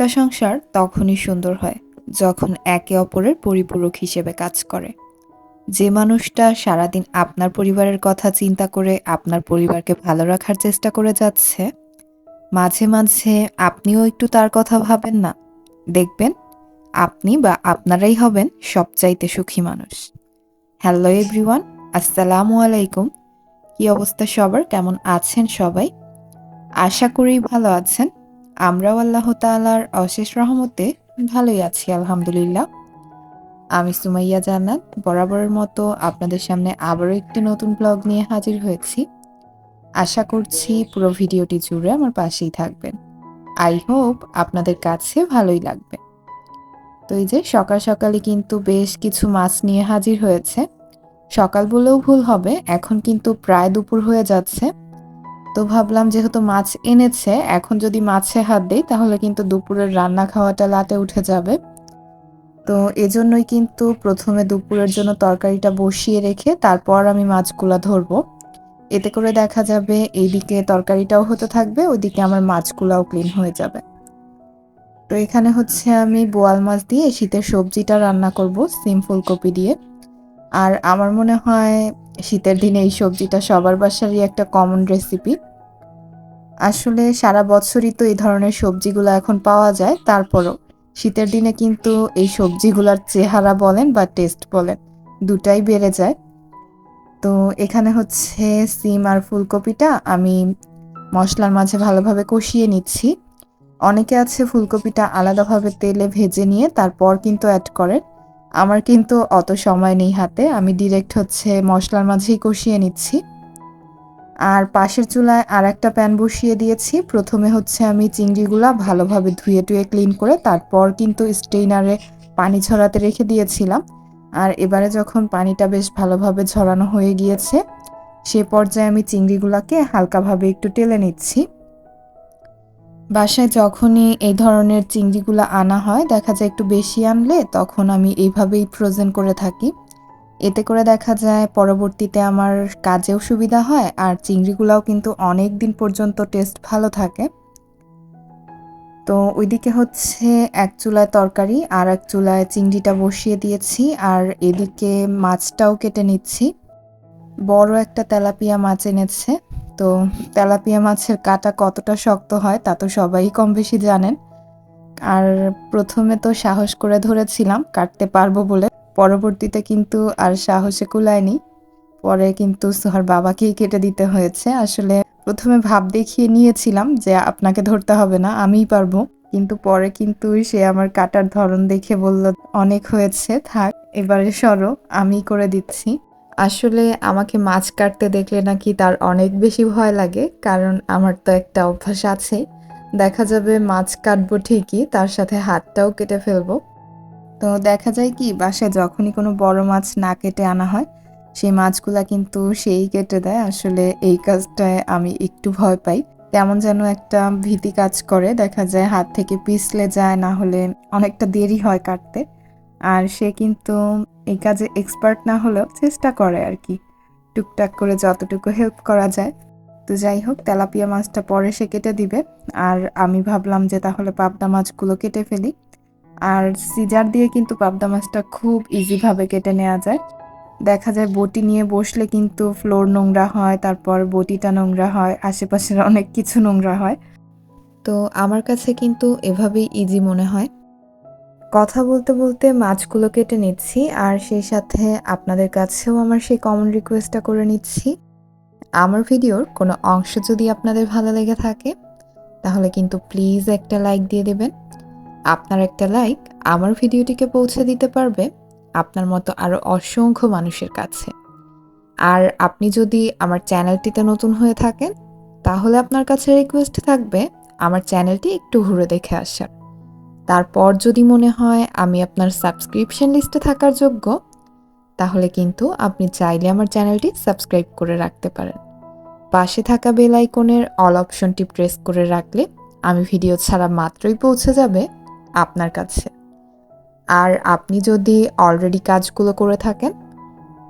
একটা সংসার তখনই সুন্দর হয় যখন একে অপরের পরিপূরক হিসেবে কাজ করে। যে মানুষটা সারাদিন আপনার পরিবারের কথা চিন্তা করে আপনার পরিবারকে ভালো রাখার চেষ্টা করে যাচ্ছে, মাঝে মাঝে আপনিও একটু তার কথা ভাবেন না? দেখবেন আপনি বা আপনারাই হবেন সবচাইতে সুখী মানুষ। হ্যালো এভরিওয়ান, আসসালামু আলাইকুম। কি অবস্থা সবার? কেমন আছেন সবাই? আশা করি ভালো আছেন। আমরাও আল্লাহ তাআলার অশেষ রহমতে ভালোই আছি আলহামদুলিল্লাহ। আমি সুমাইয়া জান্নাত বরাবরের মতো আপনাদের সামনে আবারও একটি নতুন ব্লগ নিয়ে হাজির হয়েছি। আশা করছি পুরো ভিডিওটি জুড়ে আমার পাশেই থাকবেন। আই হোপ আপনাদের কাছে ভালোই লাগবে। তো এই যে সকাল সকালে কিন্তু বেশ কিছু মাছ নিয়ে হাজির হয়েছে। সকাল বলেও ভুল হবে, এখন কিন্তু প্রায় দুপুর হয়ে যাচ্ছে। তো ভাবলাম যেহেতু মাছ এনেছে, এখন যদি মাছে হাত দেই তাহলে কিন্তু দুপুরের রান্না খাওয়াটা লাটে উঠে যাবে। তো এজন্যই কিন্তু প্রথমে দুপুরের জন্য তরকারিটা বসিয়ে রেখে তারপর আমি মাছগুলা ধরবো। এতে করে দেখা যাবে এইদিকে তরকারিটাও হতে থাকবে, ওইদিকে আমার মাছগুলাও ক্লিন হয়ে যাবে। তো এখানে হচ্ছে আমি বোয়াল মাছ দিয়ে শীতের সবজিটা রান্না করব সিম ফুলকপি দিয়ে। আর আমার মনে হয় শীতের দিনে এই সবজিটা সবার বাসারই একটা কমন রেসিপি। আসলে সারা বছরই তো এই ধরনের সবজিগুলো এখন পাওয়া যায়, তারপরও শীতের দিনে কিন্তু এই সবজিগুলোর চেহারা বলেন বা টেস্ট বলেন, দুটাই বেড়ে যায়। তো এখানে হচ্ছে সিম আর ফুলকপিটা আমি মশলার মাঝে ভালোভাবে কষিয়ে নিচ্ছি। অনেকে আছে ফুলকপিটা আলাদাভাবে তেলে ভেজে নিয়ে তারপর কিন্তু অ্যাড করে। আমার কিন্তু অত সময় নেই হাতে, আমি ডিরেক্ট হচ্ছে মশলার মাঝেই কষিয়ে নিচ্ছি। আর পাশের চুলায় আরেকটা প্যান বসিয়ে দিয়েছি। প্রথমে হচ্ছে আমি চিংড়িগুলা ভালোভাবে ধুয়ে টুয়ে ক্লিন করে তারপর কিন্তু স্ট্রেইনারে পানি ঝরাতে রেখে দিয়েছিলাম। আর এবারে যখন পানিটা বেশ ভালোভাবে ঝরানো হয়ে গিয়েছে, সে পর্যায়ে আমি চিংড়িগুলাকে হালকাভাবে একটু টেলে নিচ্ছি। বাসায় যখনই এই ধরনের চিংড়িগুলা আনা হয়, দেখা যায় একটু বেশি আনলে তখন আমি এইভাবেই ফ্রোজেন করে থাকি। এতে করে দেখা যায় পরবর্তীতে আমার কাজেও সুবিধা হয় আর চিংড়িগুলাও কিন্তু অনেক দিন পর্যন্ত টেস্ট ভালো থাকে। তো ওইদিকে হচ্ছে এক চুলায় তরকারি আর এক চুলায় চিংড়িটা বসিয়ে দিয়েছি, আর এদিকে মাছটাও কেটে নিচ্ছি। বড় একটা তেলাপিয়া মাছ এনেছে। তো তেলাপিয়া মাছের কাঁটা কতটা শক্ত হয় তা তো সবাই কম বেশি জানেন। আর প্রথমে তো সাহস করে ধরেছিলাম কাটতে পারবো বলে, পরবর্তীতে কিন্তু আর সাহসে কুলায়নি। পরে কিন্তু সোহার বাবাকেই কেটে দিতে হয়েছে। আসলে প্রথমে ভাব দেখিয়ে নিয়েছিলাম যে আপনাকে ধরতে হবে না, আমিই পারবো। কিন্তু পরে কিন্তু সে আমার কাটার ধরন দেখে বলল, অনেক হয়েছে, থাক এবারে সরো, আমিই করে দিচ্ছি। আসলে আমাকে মাছ কাটতে দেখলে নাকি তার অনেক বেশি ভয় লাগে, কারণ আমার তো একটা অভ্যাস আছে, দেখা যাবে মাছ কাটবো ঠিকই, তার সাথে হাতটাও কেটে ফেলবো। তো দেখা যায় কি বাসায় যখনই কোনো বড় মাছ না কেটে আনা হয়, সেই মাছগুলা কিন্তু সেই কেটে দেয়। আসলে এই কাজটায় আমি একটু ভয় পাই, কেমন যেন একটা ভীতি কাজ করে, দেখা যায় হাত থেকে পিছলে যায়, না হলে অনেকটা দেরি হয় কাটতে। আর সে কিন্তু এই কাজে এক্সপার্ট না হলেও চেষ্টা করে আর কি, টুকটাক করে যতটুকু হেল্প করা যায়। তো যাই হোক, তেলাপিয়া মাছটা পরে সে কেটে দিবে, আর আমি ভাবলাম যে তাহলে পাবদা মাছগুলো কেটে ফেলি। আর সিজার দিয়ে কিন্তু পাবদা মাছটা খুব ইজিভাবে কেটে নেওয়া যায়। দেখা যায় বটি নিয়ে বসলে কিন্তু ফ্লোর নোংরা হয়, তারপর বটিটা নোংরা হয়, আশেপাশের অনেক কিছু নোংরা হয়। তো আমার কাছে কিন্তু এভাবেই ইজি মনে হয়। কথা বলতে বলতে মাছগুলো কেটে নিচ্ছি, আর সেই সাথে আপনাদের কাছেও আমার সেই কমন রিকোয়েস্টটা করে নিচ্ছি। আমার ভিডিওর কোনো অংশ যদি আপনাদের ভালো লেগে থাকে তাহলে কিন্তু প্লিজ একটা লাইক দিয়ে দেবেন। আপনার একটা লাইক আমার ভিডিওটিকে পৌঁছে দিতে পারবে আপনার মতো আরও অসংখ্য মানুষের কাছে। আর আপনি যদি আমার চ্যানেলটিতে নতুন হয়ে থাকেন তাহলে আপনার কাছে রিকোয়েস্ট থাকবে আমার চ্যানেলটি একটু ঘুরে দেখে আসার। তারপর যদি মনে হয় আমি আপনার সাবস্ক্রিপশন লিস্টে থাকার যোগ্য, তাহলে কিন্তু আপনি চাইলে আমার চ্যানেলটি সাবস্ক্রাইব করে রাখতে পারেন। পাশে থাকা বেল আইকনের অল অপশনটি প্রেস করে রাখলে আমি ভিডিও ছাড়া মাত্রই পৌঁছে যাবে আপনার কাছে। আর আপনি যদি অলরেডি কাজগুলো করে থাকেন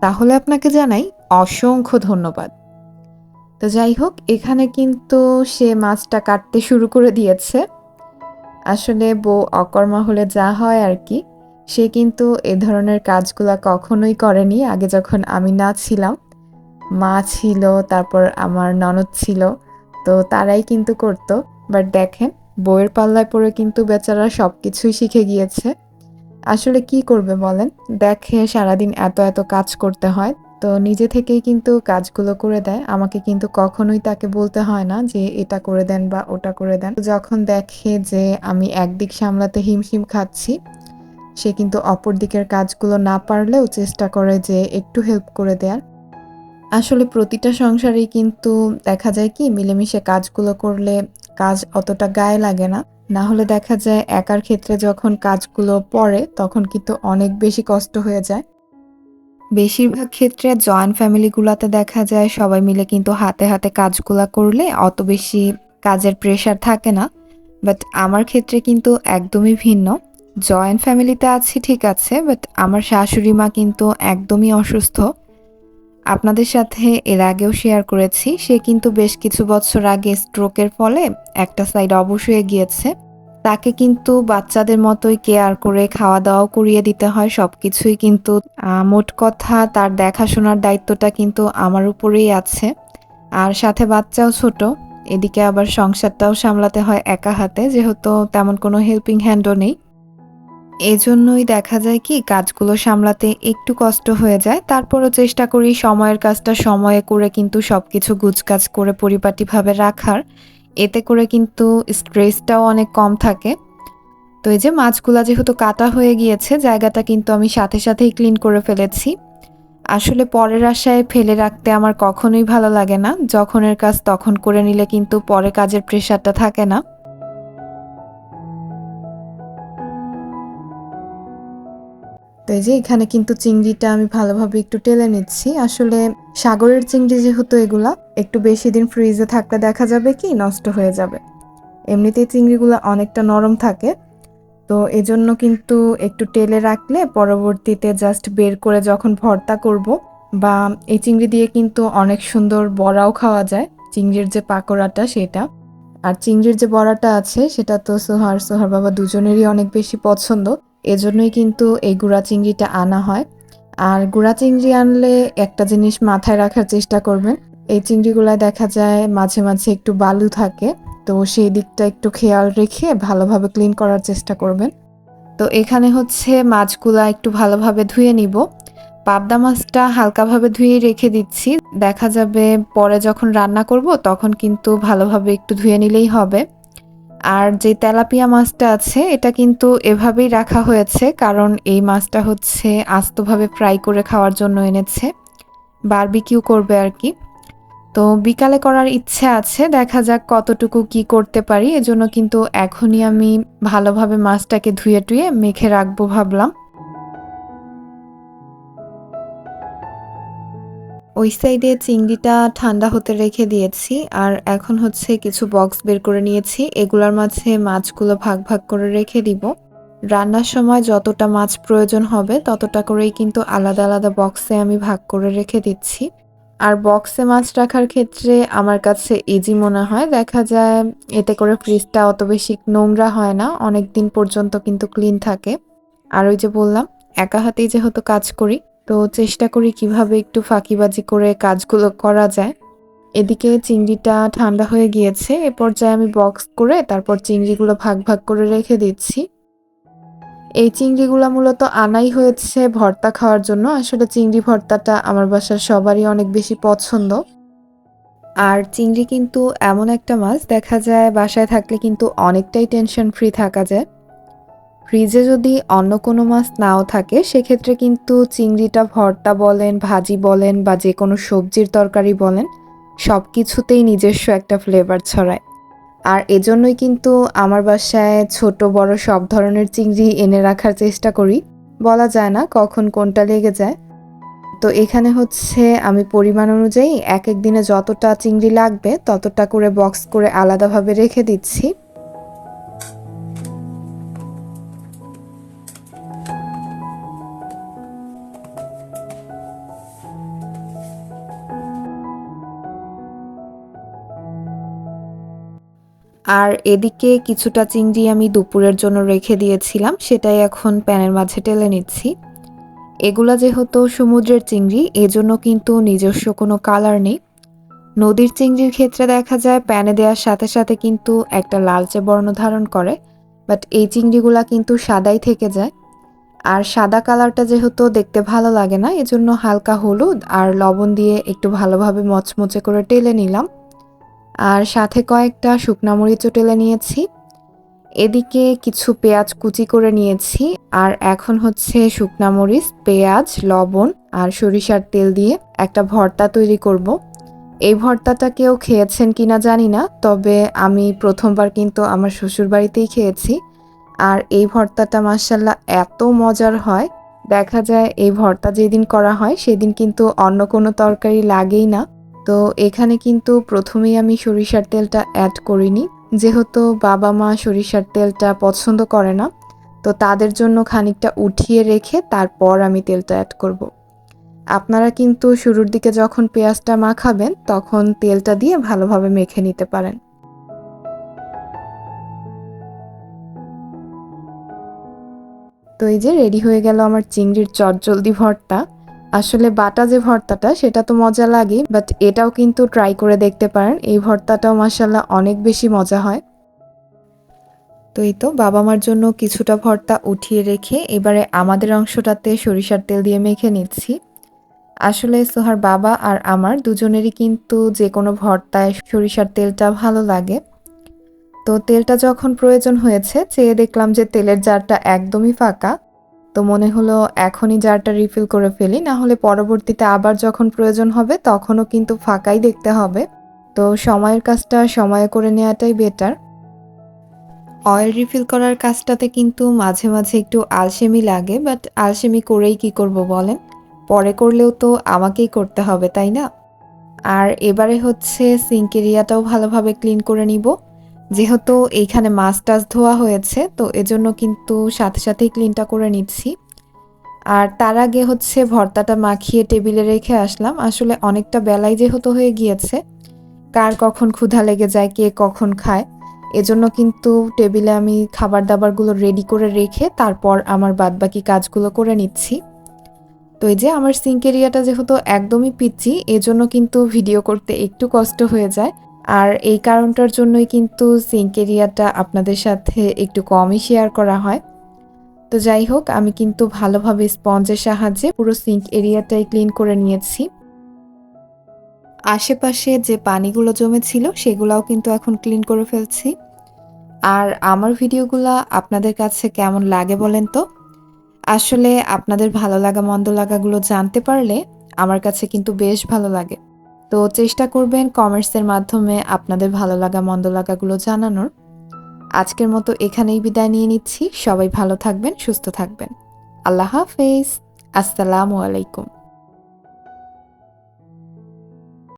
তাহলে আপনাকে জানাই অসংখ্য ধন্যবাদ। তো যাই হোক, এখানে কিন্তু সে মাছটা কাটতে শুরু করে দিয়েছে। আসলে বউ অকর্মা হলে যা হয় আর কি। সে কিন্তু এ ধরনের কাজগুলা কখনোই করেনি আগে যখন আমি না ছিলাম। মা ছিল, তারপর আমার ননদ ছিল। তো তারাই কিন্তু করত। বাট দেখেন বউয়ের পাল্লায় পড়ে কিন্তু বেচারা সবকিছুই শিখে গিয়েছে। আসলে কি করবে বলেন? দেখে সারাদিন এত কাজ করতে হয়। তো নিজে থেকেই কিন্তু কাজগুলো করে দেয়। আমাকে কিন্তু কখনোই তাকে বলতে হয় না যে এটা করে দেন বা ওটা করে দেন। যখন দেখে যে আমি একদিক সামলাতে হিমশিম খাচ্ছি, সে কিন্তু অপর দিকের কাজগুলো না পারলেও চেষ্টা করে যে একটু হেল্প করে দেয়ার। আসলে প্রতিটা সংসারেই কিন্তু দেখা যায় কি মিলেমিশে কাজগুলো করলে কাজ অতটা গায়ে লাগে না। না হলে দেখা যায় একার ক্ষেত্রে যখন কাজগুলো পড়ে তখন কিন্তু অনেক বেশি কষ্ট হয়ে যায়। বেশিরভাগ ক্ষেত্রে জয়েন্ট ফ্যামিলিগুলাতে দেখা যায় সবাই মিলে কিন্তু হাতে কাজগুলা করলে অত বেশি কাজের প্রেশার থাকে না। বাট আমার ক্ষেত্রে কিন্তু একদমই ভিন্ন। জয়েন্ট ফ্যামিলিতে আছি ঠিক আছে, বাট আমার শাশুড়ি মা কিন্তু একদমই অসুস্থ। আপনাদের সাথে এর আগেও শেয়ার করেছি, সে কিন্তু বেশ কিছু বছর আগে স্ট্রোকের ফলে একটা সাইড অবশ হয়ে গিয়েছে। তাকে কিন্তু বাচ্চাদের মতোই কেয়ার করে খাওয়া-দাওয়াও করিয়ে দিতে হয় সবকিছুই কিন্তু মোট কথা তার দেখাশোনার দায়িত্বটা কিন্তু আমার উপরেই আছে। আর সাথে বাচ্চাও ছোট। এদিকে আবার সংসারটাও সামলাতে হয় একা হাতে যেহেতু তেমন কোনো হেল্পিং হ্যান্ডও নেই। এজন্যই দেখা যায় কি কাজগুলো সামলাতে একটু কষ্ট হয়ে যায়। তারপরও চেষ্টা করি সময়ের কাজটা সময়ে করে কিন্তু সবকিছু গুছগাছ করে পরিপাটিভাবে রাখার। এতে করে কিন্তু স্ট্রেসটাও অনেক কম থাকে। তো এই যে মাছগুলা যেহেতু কাটা হয়ে গিয়েছে, জায়গাটা কিন্তু আমি সাথেই ক্লিন করে ফেলেছি। আসলে পরের আশায় ফেলে রাখতে আমার কখনোই ভালো লাগে না। যখনের কাজ তখন করে নিলে কিন্তু পরে কাজের প্রেশারটা থাকে না। তো এই যে এখানে কিন্তু চিংড়িটা আমি ভালোভাবে একটু টেলে নিচ্ছি। আসলে সাগরের চিংড়ি যেহেতু এগুলা একটু বেশি দিন ফ্রিজে থাকলে দেখা যাবে কি নষ্ট হয়ে যাবে। এমনিতেই চিংড়িগুলা অনেকটা নরম থাকে। তো এজন্য কিন্তু একটু টেলে রাখলে পরবর্তীতে জাস্ট বের করে যখন ভর্তা করব বা এই চিংড়ি দিয়ে কিন্তু অনেক সুন্দর বড়াও খাওয়া যায়। চিংড়ির যে পাকোড়াটা সেটা। আর চিংড়ির যে বড়াটা আছে সেটা তো সোহার বাবা দুজনেরই অনেক বেশি পছন্দ। এজন্যই কিন্তু এই গুঁড়া চিংড়িটা আনা হয়। আর গুঁড়া চিংড়ি আনলে একটা জিনিস মাথায় রাখার চেষ্টা করবেন। এই চিংড়িগুলায় দেখা যায় মাঝে একটু বালু থাকে। তো সেই দিকটা একটু খেয়াল রেখে ভালোভাবে ক্লিন করার চেষ্টা করবেন। তো এখানে হচ্ছে মাছগুলা একটু ভালোভাবে ধুয়ে নিব। পাবদা মাছটা হালকাভাবে ধুয়ে রেখে দিচ্ছি। দেখা যাবে পরে যখন রান্না করব তখন কিন্তু ভালোভাবে একটু ধুয়ে নিলেই হবে। আর যে তেলাপিয়া মাছটা আছে এটা কিন্তু এভাবেই রাখা হয়েছে কারণ এই মাছটা হচ্ছে আস্তভাবে ফ্রাই করে খাওয়ার জন্য এনেছে। বারবিকিউ করবে আর কি। তো বিকালে করার ইচ্ছে আছে, দেখা যাক কতটুকু কি করতে পারি। এজন্য কিন্তু এখনই আমি ভালোভাবে মাছটাকে ধুয়ে টুয়ে মেখে রাখবো ভাবলাম। ওই সাইডে চিংড়িটা ঠান্ডা হতে রেখে দিয়েছি আর এখন হচ্ছে কিছু বক্স বের করে নিয়েছি, এগুলোর মাঝে মাছগুলো ভাগ করে রেখে দিব। রান্নার সময় যতটা মাছ প্রয়োজন হবে ততটা করেই কিন্তু আলাদা বক্সে আমি ভাগ করে রেখে দিচ্ছি। আর বক্সে মাছ রাখার ক্ষেত্রে আমার কাছে ইজি মনে হয়, দেখা যায় এতে করে ফ্রিজটা অত বেশি নোংরা হয় না, অনেক দিন পর্যন্ত কিন্তু ক্লিন থাকে। আর ওই যে বললাম একা হাতেই যেহেতু কাজ করি, তো চেষ্টা করি কিভাবে একটু ফাঁকিবাজি করে কাজগুলো করা যায়। এদিকে চিংড়িটা ঠান্ডা হয়ে গিয়েছে, এ পর্যায়ে আমি বক্স করে তারপর চিংড়িগুলো ভাগ করে রেখে দিচ্ছি। এই চিংড়িগুলা মূলত আনাই হয়েছে ভর্তা খাওয়ার জন্য। আসলে চিংড়ি ভর্তাটা আমার বাসার সবারই অনেক বেশি পছন্দ। আর চিংড়ি কিন্তু এমন একটা মাছ দেখা যায় বাসায় থাকলে কিন্তু অনেকটাই টেনশন ফ্রি থাকা যায়। ফ্রিজে যদি অন্য কোনো মাছ নাও থাকে সেক্ষেত্রে কিন্তু চিংড়িটা ভর্তা বলেন, ভাজি বলেন বা যেকোনো সবজির তরকারি বলেন, সবকিছুতেই নিজস্ব একটা ফ্লেভার ছড়ায়। আর এজন্যই কিন্তু আমার বাসায় ছোট বড় সব ধরনের চিংড়ি এনে রাখার চেষ্টা করি। বলা যায় না কখন কোনটা লেগে যায়। তো এখানে হচ্ছে আমি পরিমাণ অনুযায়ী একেক দিনে যতটা চিংড়ি লাগবে ততটা করে বক্স করে আলাদাভাবে রেখে দিচ্ছি। আর এদিকে কিছুটা চিংড়ি আমি দুপুরের জন্য রেখে দিয়েছিলাম, সেটাই এখন প্যানের মাঝে ঢেলে নিচ্ছি। এগুলা যেহেতু সমুদ্রের চিংড়ি, এজন্য কিন্তু নিজস্ব কোনো কালার নেই। নদীর চিংড়ির ক্ষেত্রে দেখা যায় প্যানে দেওয়ার সাথে সাথে কিন্তু একটা লালচে বর্ণ ধারণ করে, বাট এই চিংড়িগুলা কিন্তু সাদাই থেকে যায়। আর সাদা কালারটা যেহেতু দেখতে ভালো লাগে না, এজন্য হালকা হলুদ আর লবণ দিয়ে একটু ভালোভাবে মচমচে করে টেলে নিলাম। আর সাথে কয়েকটা শুকনা মরিচও টেলে নিয়েছি। এদিকে কিছু পেঁয়াজ কুচি করে নিয়েছি। আর এখন হচ্ছে শুকনা মরিচ, পেঁয়াজ, লবণ আর সরিষার তেল দিয়ে একটা ভর্তা তৈরি করব। এই ভর্তাটা কেউ খেয়েছেন কিনা জানি না, তবে আমি প্রথমবার কিন্তু আমার শ্বশুরবাড়িতেই খেয়েছি। আর এই ভর্তাটা মাশাআল্লাহ এত মজার হয়, দেখা যায় এই ভর্তা যেদিন করা হয় সেদিন কিন্তু অন্য কোনো তরকারি লাগেই না। তো এখানে কিন্তু প্রথমেই আমি সরিষার তেলটা অ্যাড করিনি, যেহেতু বাবা মা সরিষার তেলটা পছন্দ করে না। তো তাদের জন্য খানিকটা উঠিয়ে রেখে তারপর আমি তেলটা অ্যাড করব। আপনারা কিন্তু শুরুর দিকে যখন পেঁয়াজটা মাখাবেন তখন তেলটা দিয়ে ভালোভাবে মেখে নিতে পারেন। তো এই যে রেডি হয়ে গেল আমার চিংড়ির চটজলদি ভর্তা। আসলে বাটা যে ভর্তাটা সেটা তো মজা লাগেই, বাট এটাও কিন্তু ট্রাই করে দেখতে পারেন। এই ভর্তাটাও মাশাআল্লাহ অনেক বেশি মজা হয়। তো এই তো বাবা মার জন্য কিছুটা ভর্তা উঠিয়ে রেখে এবারে আমাদের অংশটাতে সরিষার তেল দিয়ে মেখে নিচ্ছি। আসলে সোহার বাবা আর আমার দুজনেরই কিন্তু যে কোনো ভর্তায় সরিষার তেলটা ভালো লাগে। তো তেলটা যখন প্রয়োজন হয়েছে চেয়ে দেখলাম যে তেলের জারটা একদমই ফাঁকা। তো মনে হলো এখনই জারটা রিফিল করে ফেলি, না হলে পরবর্তীতে আবার যখন প্রয়োজন হবে তখনও কিন্তু ফাঁকাই দেখতে হবে। তো সময়ের কাজটা সময়ে করে নেওয়াটাই বেটার। অয়েল রিফিল করার কাজটাতে কিন্তু মাঝে মাঝে একটু আলসেমি লাগে, বাট আলসেমি করেই কি করব বলেন, পরে করলেও তো আমাকেই করতে হবে, তাই না? আর এবারে হচ্ছে সিঙ্ক এরিয়াটাও ভালোভাবে ক্লিন করে নিব। যেহেতু এইখানে মাছ টাছ ধোয়া হয়েছে, তো এজন্য কিন্তু সাথে সাথেই ক্লিনটা করে নিচ্ছি। আর তার আগে হচ্ছে ভর্তাটা মাখিয়ে টেবিলে রেখে আসলাম। আসলে অনেকটা বেলাই যেহেতু হয়ে গিয়েছে, কার কখন ক্ষুধা লেগে যায়, কে কখন খায়, এজন্য কিন্তু টেবিলে আমি খাবার দাবারগুলো রেডি করে রেখে তারপর আমার বাদবাকি কাজগুলো করে নিচ্ছি। তো এই যে আমার সিঙ্ক এরিয়াটা যেহেতু একদমই পিচ্চি, এজন্য কিন্তু ভিডিও করতে একটু কষ্ট হয়ে যায়। আর এই কারণটার জন্যই কিন্তু সিঙ্ক এরিয়াটা আপনাদের সাথে একটু কমই শেয়ার করা হয়। তো যাই হোক, আমি কিন্তু ভালোভাবে স্পঞ্জের সাহায্যে পুরো সিঙ্ক এরিয়াটাই ক্লিন করে নিয়েছি। আশেপাশে যে পানিগুলো জমেছিল সেগুলাও কিন্তু এখন ক্লিন করে ফেলছি। আর আমার ভিডিওগুলা আপনাদের কাছে কেমন লাগে বলেন তো? আসলে আপনাদের ভালো লাগা মন্দ লাগাগুলো জানতে পারলে আমার কাছে কিন্তু বেশ ভালো লাগে। তো চেষ্টা করবেন কমেন্টসের মাধ্যমে আপনাদের ভালো লাগা মন্দ লাগাগুলো জানানোর। আজকের মতো এখানেই বিদায় নিয়ে নিচ্ছি। সবাই ভালো থাকবেন, সুস্থ থাকবেন। আল্লাহ হাফেজ। আসসালামু আলাইকুম।